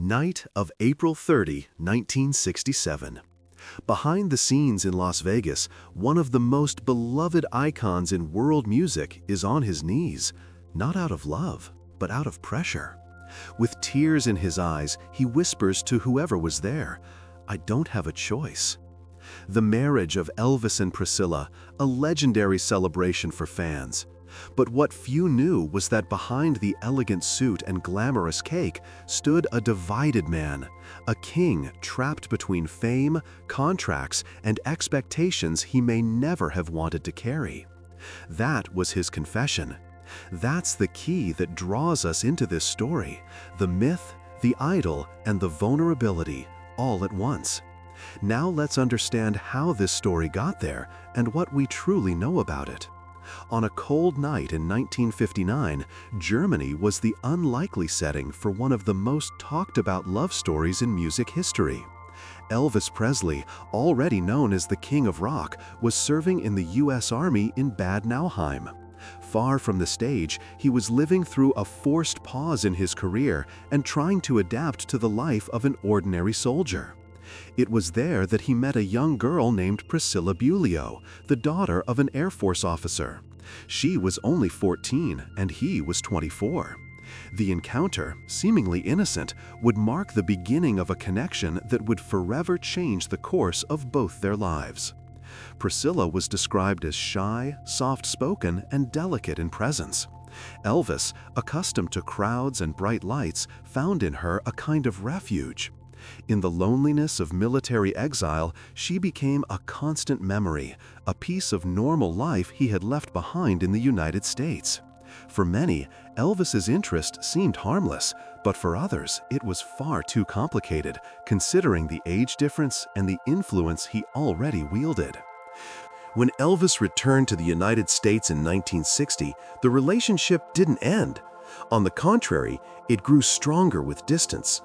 Night of April 30, 1967. Behind the scenes in Las Vegas, one of the most beloved icons in world music is on his knees, not out of love, but out of pressure. With tears in his eyes, he whispers to whoever was there, "I don't have a choice." The marriage of Elvis and Priscilla, a legendary celebration for fans. But what few knew was that behind the elegant suit and glamorous cake stood a divided man, a king trapped between fame, contracts, and expectations he may never have wanted to carry. That was his confession. That's the key that draws us into this story, the myth, the idol, and the vulnerability, all at once. Now let's understand how this story got there and what we truly know about it. On a cold night in 1959, Germany was the unlikely setting for one of the most talked about love stories in music history. Elvis Presley, already known as the King of Rock, was serving in the U.S. Army in Bad Nauheim. Far from the stage, he was living through a forced pause in his career and trying to adapt to the life of an ordinary soldier. It was there that he met a young girl named Priscilla Beaulieu, the daughter of an Air Force officer. She was only 14 and he was 24. The encounter, seemingly innocent, would mark the beginning of a connection that would forever change the course of both their lives. Priscilla was described as shy, soft-spoken, and delicate in presence. Elvis, accustomed to crowds and bright lights, found in her a kind of refuge. In the loneliness of military exile, she became a constant memory, a piece of normal life he had left behind in the United States. For many, Elvis's interest seemed harmless, but for others, it was far too complicated, considering the age difference and the influence he already wielded. When Elvis returned to the United States in 1960, the relationship didn't end. On the contrary, it grew stronger with distance.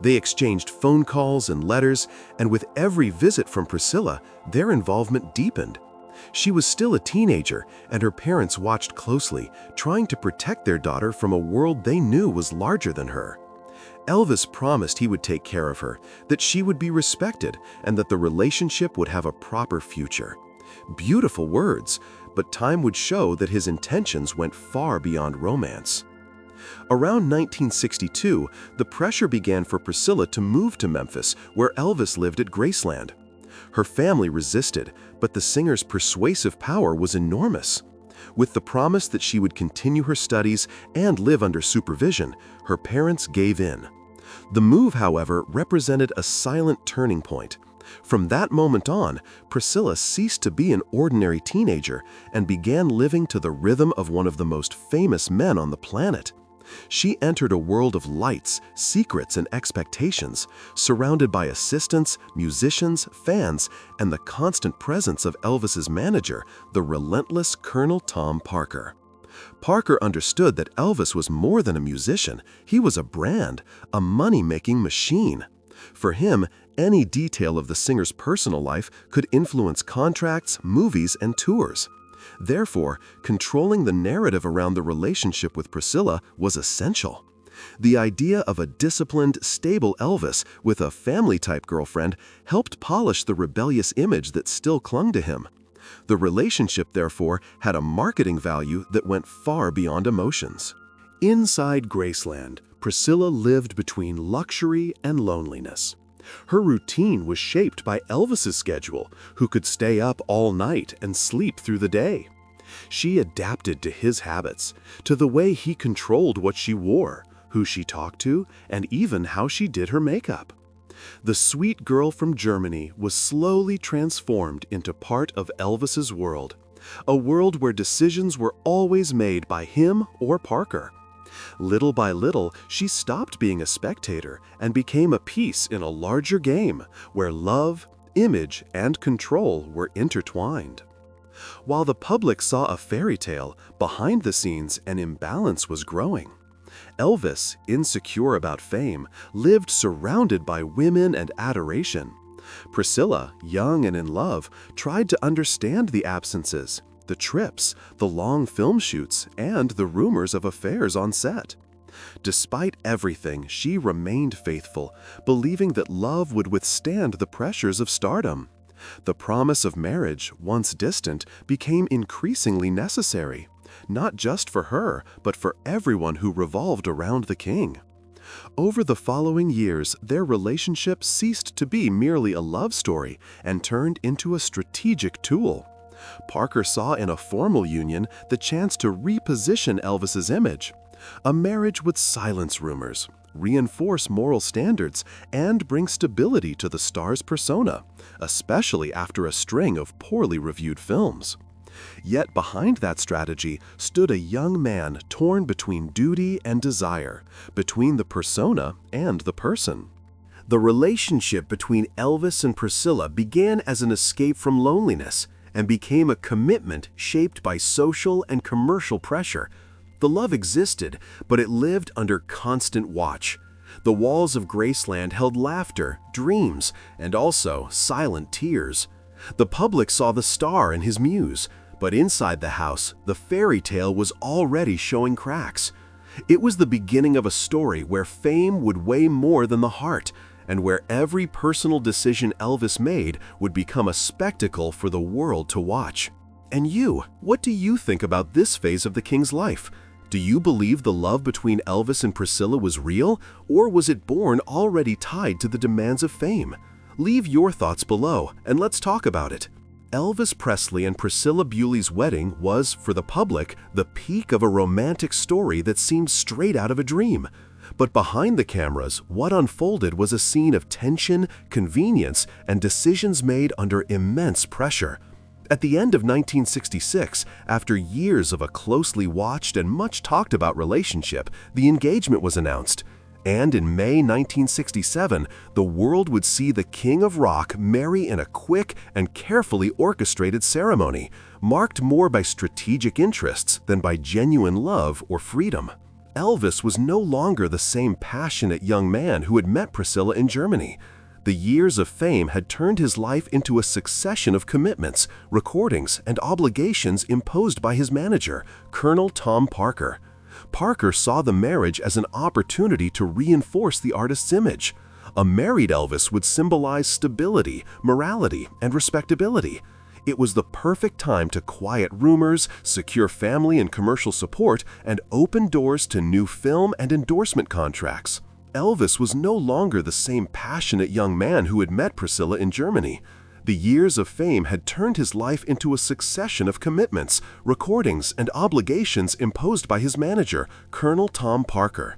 They exchanged phone calls and letters, and with every visit from Priscilla, their involvement deepened. She was still a teenager, and her parents watched closely, trying to protect their daughter from a world they knew was larger than her. Elvis promised he would take care of her, that she would be respected, and that the relationship would have a proper future. Beautiful words, but time would show that his intentions went far beyond romance. Around 1962, the pressure began for Priscilla to move to Memphis, where Elvis lived at Graceland. Her family resisted, but the singer's persuasive power was enormous. With the promise that she would continue her studies and live under supervision, her parents gave in. The move, however, represented a silent turning point. From that moment on, Priscilla ceased to be an ordinary teenager and began living to the rhythm of one of the most famous men on the planet. She entered a world of lights, secrets, and expectations, surrounded by assistants, musicians, fans, and the constant presence of Elvis's manager, the relentless Colonel Tom Parker. Parker understood that Elvis was more than a musician. He was a brand, a money-making machine. For him, any detail of the singer's personal life could influence contracts, movies, and tours. Therefore, controlling the narrative around the relationship with Priscilla was essential. The idea of a disciplined, stable Elvis with a family-type girlfriend helped polish the rebellious image that still clung to him. The relationship, therefore, had a marketing value that went far beyond emotions. Inside Graceland, Priscilla lived between luxury and loneliness. Her routine was shaped by Elvis's schedule, who could stay up all night and sleep through the day. She adapted to his habits, to the way he controlled what she wore, who she talked to, and even how she did her makeup. The sweet girl from Germany was slowly transformed into part of Elvis's world, a world where decisions were always made by him or Parker. Little by little, she stopped being a spectator and became a piece in a larger game where love, image, and control were intertwined. While the public saw a fairy tale, behind the scenes an imbalance was growing. Elvis, insecure about fame, lived surrounded by women and adoration. Priscilla, young and in love, tried to understand the absences, the trips, the long film shoots, and the rumors of affairs on set. Despite everything, she remained faithful, believing that love would withstand the pressures of stardom. The promise of marriage, once distant, became increasingly necessary, not just for her, but for everyone who revolved around the king. Over the following years, their relationship ceased to be merely a love story and turned into a strategic tool. Parker saw in a formal union the chance to reposition Elvis's image. A marriage would silence rumors, reinforce moral standards, and bring stability to the star's persona, especially after a string of poorly reviewed films. Yet behind that strategy stood a young man torn between duty and desire, between the persona and the person. The relationship between Elvis and Priscilla began as an escape from loneliness and became a commitment shaped by social and commercial pressure. The love existed, but it lived under constant watch. The walls of Graceland held laughter, dreams, and also silent tears. The public saw the star and his muse, but inside the house, the fairy tale was already showing cracks. It was the beginning of a story where fame would weigh more than the heart, and where every personal decision Elvis made would become a spectacle for the world to watch. And you, what do you think about this phase of the king's life? Do you believe the love between Elvis and Priscilla was real, or was it born already tied to the demands of fame? Leave your thoughts below, and let's talk about it. Elvis Presley and Priscilla Beaulieu's wedding was, for the public, the peak of a romantic story that seemed straight out of a dream. But behind the cameras, what unfolded was a scene of tension, convenience, and decisions made under immense pressure. At the end of 1966, after years of a closely watched and much talked about relationship, the engagement was announced. And in May 1967, the world would see the King of Rock marry in a quick and carefully orchestrated ceremony, marked more by strategic interests than by genuine love or freedom. Elvis was no longer the same passionate young man who had met Priscilla in Germany. The years of fame had turned his life into a succession of commitments, recordings, and obligations imposed by his manager, Colonel Tom Parker. Parker saw the marriage as an opportunity to reinforce the artist's image. A married Elvis would symbolize stability, morality, and respectability. It was the perfect time to quiet rumors, secure family and commercial support, and open doors to new film and endorsement contracts. Elvis was no longer the same passionate young man who had met Priscilla in Germany. The years of fame had turned his life into a succession of commitments, recordings, and obligations imposed by his manager, Colonel Tom Parker.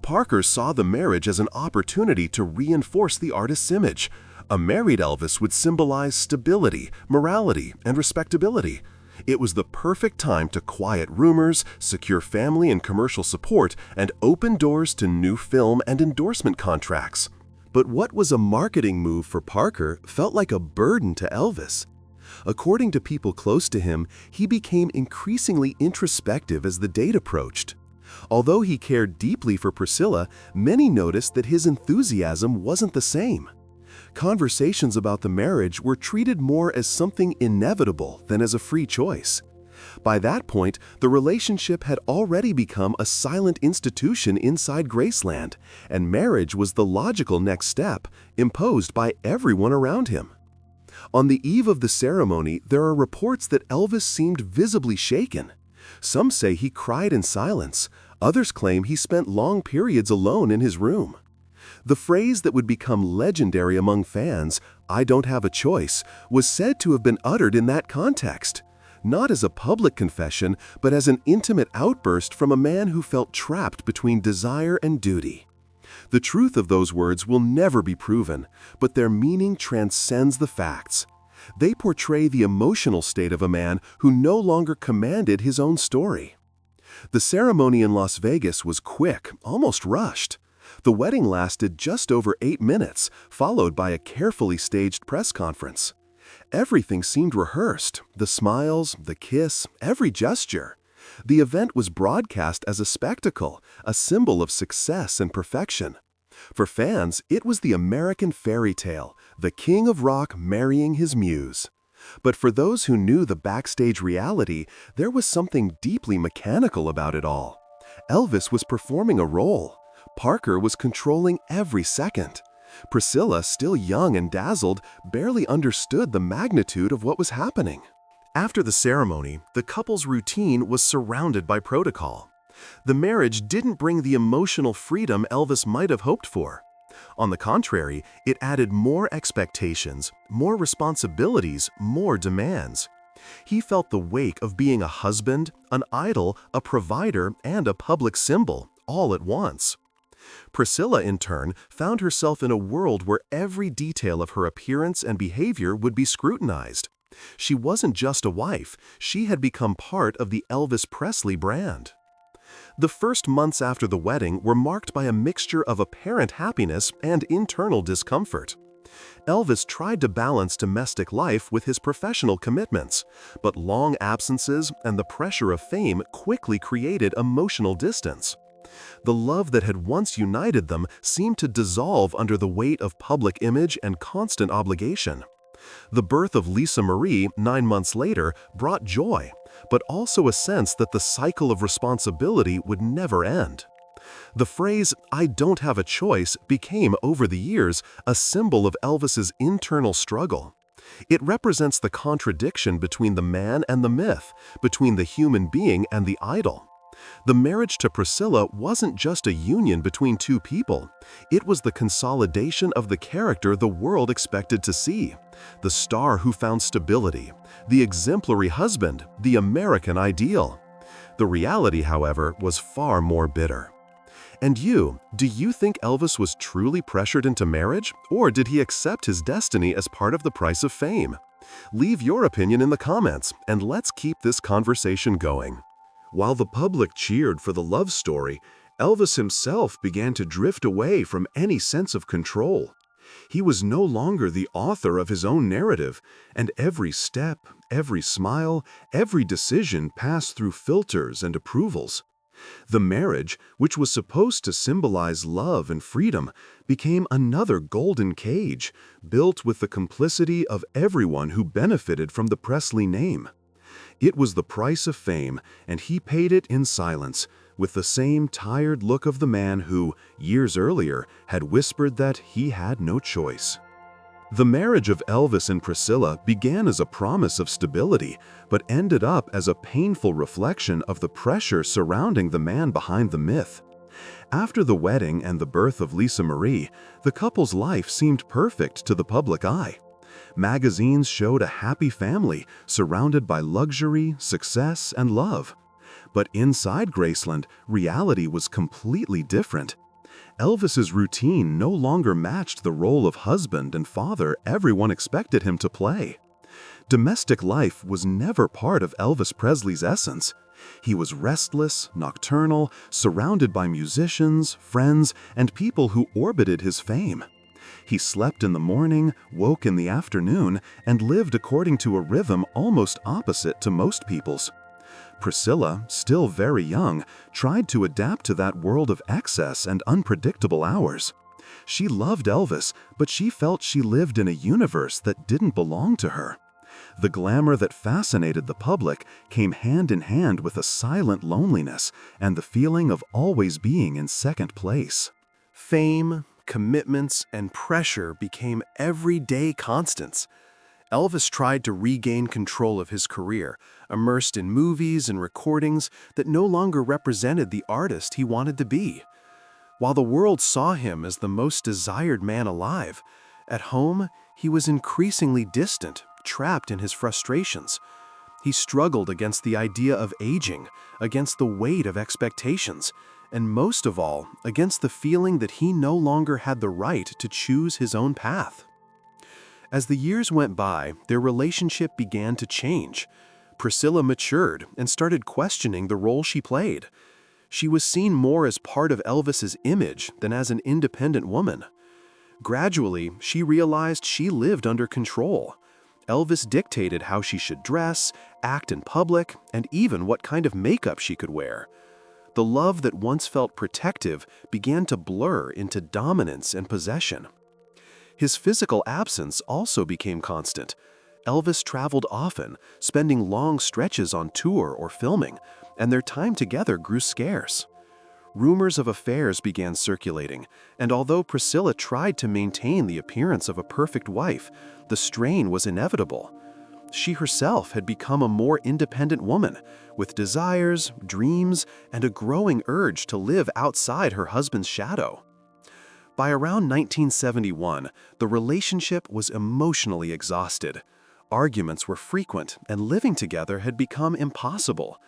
Parker saw the marriage as an opportunity to reinforce the artist's image. A married Elvis would symbolize stability, morality, and respectability. It was the perfect time to quiet rumors, secure family and commercial support, and open doors to new film and endorsement contracts. But what was a marketing move for Parker felt like a burden to Elvis. According to people close to him, he became increasingly introspective as the date approached. Although he cared deeply for Priscilla, many noticed that his enthusiasm wasn't the same. Conversations about the marriage were treated more as something inevitable than as a free choice. By that point, the relationship had already become a silent institution inside Graceland, and marriage was the logical next step, imposed by everyone around him. On the eve of the ceremony, there are reports that Elvis seemed visibly shaken. Some say he cried in silence. Others claim he spent long periods alone in his room. The phrase that would become legendary among fans, "I don't have a choice," was said to have been uttered in that context. Not as a public confession, but as an intimate outburst from a man who felt trapped between desire and duty. The truth of those words will never be proven, but their meaning transcends the facts. They portray the emotional state of a man who no longer commanded his own story. The ceremony in Las Vegas was quick, almost rushed. The wedding lasted just over 8 minutes, followed by a carefully staged press conference. Everything seemed rehearsed, the smiles, the kiss, every gesture. The event was broadcast as a spectacle, a symbol of success and perfection. For fans, it was the American fairy tale, the King of Rock marrying his muse. But for those who knew the backstage reality, there was something deeply mechanical about it all. Elvis was performing a role. Parker was controlling every second. Priscilla, still young and dazzled, barely understood the magnitude of what was happening. After the ceremony, the couple's routine was surrounded by protocol. The marriage didn't bring the emotional freedom Elvis might have hoped for. On the contrary, it added more expectations, more responsibilities, more demands. He felt the weight of being a husband, an idol, a provider, and a public symbol, all at once. Priscilla, in turn, found herself in a world where every detail of her appearance and behavior would be scrutinized. She wasn't just a wife, she had become part of the Elvis Presley brand. The first months after the wedding were marked by a mixture of apparent happiness and internal discomfort. Elvis tried to balance domestic life with his professional commitments, but long absences and the pressure of fame quickly created emotional distance. The love that had once united them seemed to dissolve under the weight of public image and constant obligation. The birth of Lisa Marie 9 months later brought joy, but also a sense that the cycle of responsibility would never end. The phrase, "I don't have a choice," became, over the years, a symbol of Elvis's internal struggle. It represents the contradiction between the man and the myth, between the human being and the idol. The marriage to Priscilla wasn't just a union between two people. It was the consolidation of the character the world expected to see. The star who found stability, the exemplary husband, the American ideal. The reality, however, was far more bitter. And you, do you think Elvis was truly pressured into marriage, or did he accept his destiny as part of the price of fame? Leave your opinion in the comments, and let's keep this conversation going. While the public cheered for the love story, Elvis himself began to drift away from any sense of control. He was no longer the author of his own narrative, and every step, every smile, every decision passed through filters and approvals. The marriage, which was supposed to symbolize love and freedom, became another golden cage, built with the complicity of everyone who benefited from the Presley name. It was the price of fame, and he paid it in silence, with the same tired look of the man who, years earlier, had whispered that he had no choice. The marriage of Elvis and Priscilla began as a promise of stability, but ended up as a painful reflection of the pressure surrounding the man behind the myth. After the wedding and the birth of Lisa Marie, the couple's life seemed perfect to the public eye. Magazines showed a happy family surrounded by luxury, success, and love. But inside Graceland, reality was completely different. Elvis's routine no longer matched the role of husband and father everyone expected him to play. Domestic life was never part of Elvis Presley's essence. He was restless, nocturnal, surrounded by musicians, friends, and people who orbited his fame. He slept in the morning, woke in the afternoon, and lived according to a rhythm almost opposite to most people's. Priscilla, still very young, tried to adapt to that world of excess and unpredictable hours. She loved Elvis, but she felt she lived in a universe that didn't belong to her. The glamour that fascinated the public came hand in hand with a silent loneliness and the feeling of always being in second place. Fame, commitments, and pressure became everyday constants. Elvis tried to regain control of his career, immersed in movies and recordings that no longer represented the artist he wanted to be. While the world saw him as the most desired man alive, at home he was increasingly distant, trapped in his frustrations. He struggled against the idea of aging, against the weight of expectations, and most of all, against the feeling that he no longer had the right to choose his own path. As the years went by, their relationship began to change. Priscilla matured and started questioning the role she played. She was seen more as part of Elvis's image than as an independent woman. Gradually, she realized she lived under control. Elvis dictated how she should dress, act in public, and even what kind of makeup she could wear. The love that once felt protective began to blur into dominance and possession. His physical absence also became constant. Elvis traveled often, spending long stretches on tour or filming, and their time together grew scarce. Rumors of affairs began circulating, and although Priscilla tried to maintain the appearance of a perfect wife, the strain was inevitable. She herself had become a more independent woman, with desires, dreams, and a growing urge to live outside her husband's shadow. By around 1971, the relationship was emotionally exhausted. Arguments were frequent, and living together had become impossible.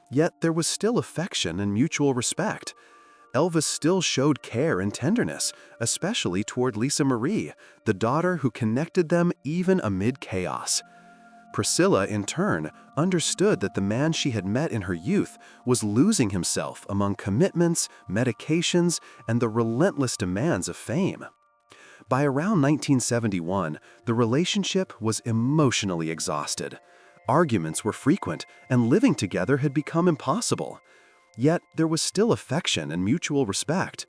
Yet there was still affection and mutual respect. Elvis still showed care and tenderness, especially toward Lisa Marie, the daughter who connected them even amid chaos. Priscilla, in turn, understood that the man she had met in her youth was losing himself among commitments, medications, and the relentless demands of fame. By around 1971, the relationship was emotionally exhausted. Arguments were frequent, and living together had become impossible. Yet there was still affection and mutual respect.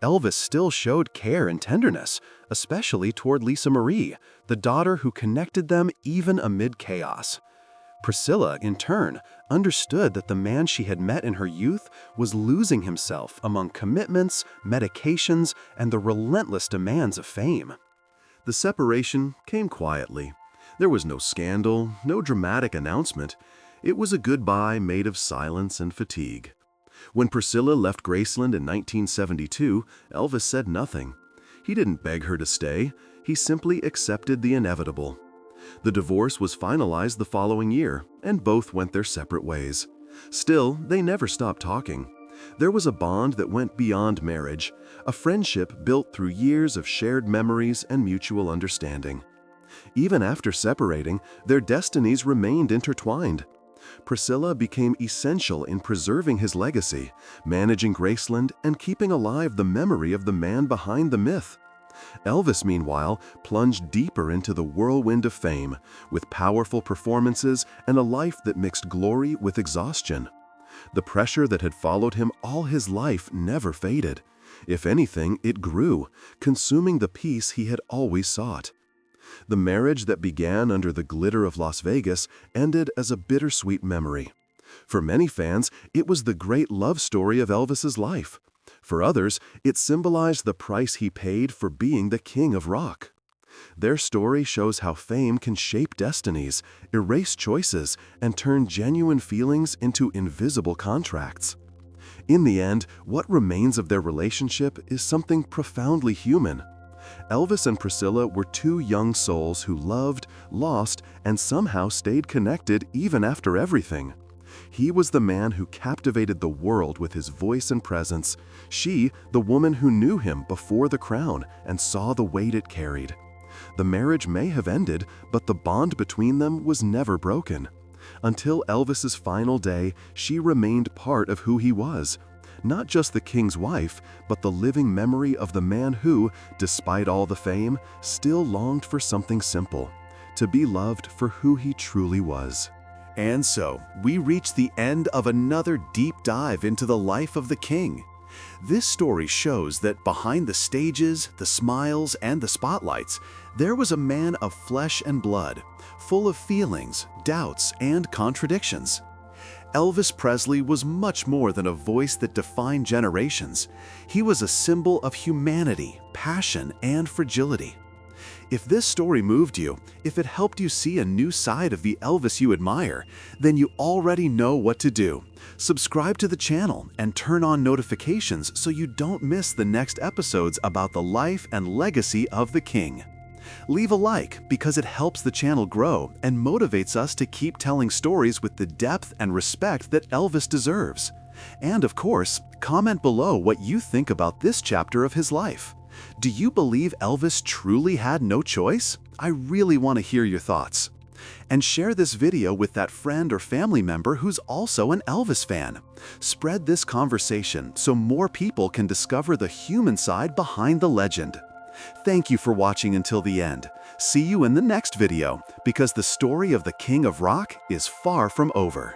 Elvis still showed care and tenderness, especially toward Lisa Marie, the daughter who connected them even amid chaos. Priscilla, in turn, understood that the man she had met in her youth was losing himself among commitments, medications, and the relentless demands of fame. The separation came quietly. There was no scandal, no dramatic announcement. It was a goodbye made of silence and fatigue. When Priscilla left Graceland in 1972, Elvis said nothing. He didn't beg her to stay. He simply accepted the inevitable. The divorce was finalized the following year, and both went their separate ways. Still, they never stopped talking. There was a bond that went beyond marriage, a friendship built through years of shared memories and mutual understanding. Even after separating, their destinies remained intertwined. Priscilla became essential in preserving his legacy, managing Graceland, and keeping alive the memory of the man behind the myth. Elvis, meanwhile, plunged deeper into the whirlwind of fame, with powerful performances and a life that mixed glory with exhaustion. The pressure that had followed him all his life never faded. If anything, it grew, consuming the peace he had always sought. The marriage that began under the glitter of Las Vegas ended as a bittersweet memory. For many fans, it was the great love story of Elvis's life. For others, it symbolized the price he paid for being the king of rock. Their story shows how fame can shape destinies, erase choices, and turn genuine feelings into invisible contracts. In the end, what remains of their relationship is something profoundly human. Elvis and Priscilla were two young souls who loved, lost, and somehow stayed connected even after everything. He was the man who captivated the world with his voice and presence. She, the woman who knew him before the crown and saw the weight it carried. The marriage may have ended, but the bond between them was never broken. Until Elvis's final day, she remained part of who he was. Not just the king's wife, but the living memory of the man who, despite all the fame, still longed for something simple: to be loved for who he truly was. And so, we reach the end of another deep dive into the life of the king. This story shows that behind the stages, the smiles, and the spotlights, there was a man of flesh and blood, full of feelings, doubts, and contradictions. Elvis Presley was much more than a voice that defined generations. He was a symbol of humanity, passion, and fragility. If this story moved you, if it helped you see a new side of the Elvis you admire, then you already know what to do. Subscribe to the channel and turn on notifications so you don't miss the next episodes about the life and legacy of the king. Leave a like because it helps the channel grow and motivates us to keep telling stories with the depth and respect that Elvis deserves. And of course, comment below what you think about this chapter of his life. Do you believe Elvis truly had no choice? I really want to hear your thoughts. And share this video with that friend or family member who's also an Elvis fan. Spread this conversation so more people can discover the human side behind the legend. Thank you for watching until the end. See you in the next video, because the story of the King of Rock is far from over.